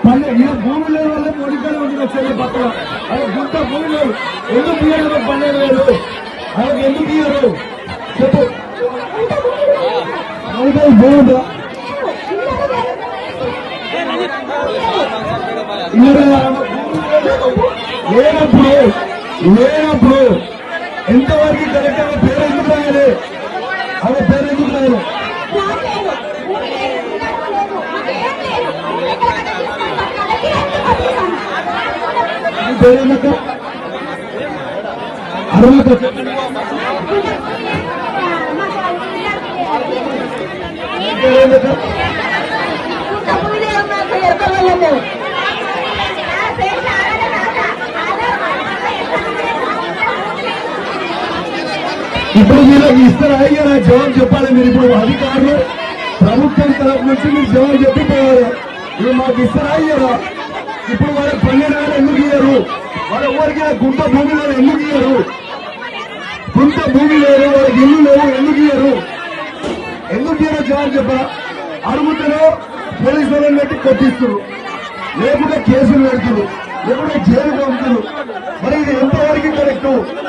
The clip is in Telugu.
భూమి లేని వల్ల మోడీకాలు ఉంటుంది వచ్చే పక్కన అది గుంట భూమి లేదు ఎందుకు ఇయ్యారు 12,000 వాళ్ళకి ఎందుకు ఇయ్యారు చెప్పు బాగుందా లేనప్పుడు ఎంతవరకు కరెక్ట్ ఆమె పేరు ఎందుకు రాయాలి ఆమె పేరు ఎందుకు రాయాలి పేరేందక్క అర్హత పేరేందక్క ఇప్పుడు మీరు ఇస్తారా అయ్యారా జవాబు చెప్పాలి మీరు ఇప్పుడు అధికారులు ప్రభుత్వం తరఫు నుంచి మీరు జవాబు చెప్పిపోవాలి ఇప్పుడు మాకు ఇస్తారా అయ్యారా ఇప్పుడు వాళ్ళకి 12,000 ఎందుకు ఇయ్యారు వాళ్ళ ఊరికి గుంట భూమి లేదు ఎందుకు ఇయ్యారు గుంట భూమి లేదు వాళ్ళకి ఇల్లు లేవు ఎందుకు ఇయ్యారు జవాబు చెప్పరా అడుగుతారో పోలీసు వాళ్ళని పెట్టి కొట్టిస్తున్నారు లేకుంటే కేసులు పెడుతున్నారు లేకుంటే జైలు పంపుతున్నారు మరి ఇది ఎంతవరకు కరెక్ట్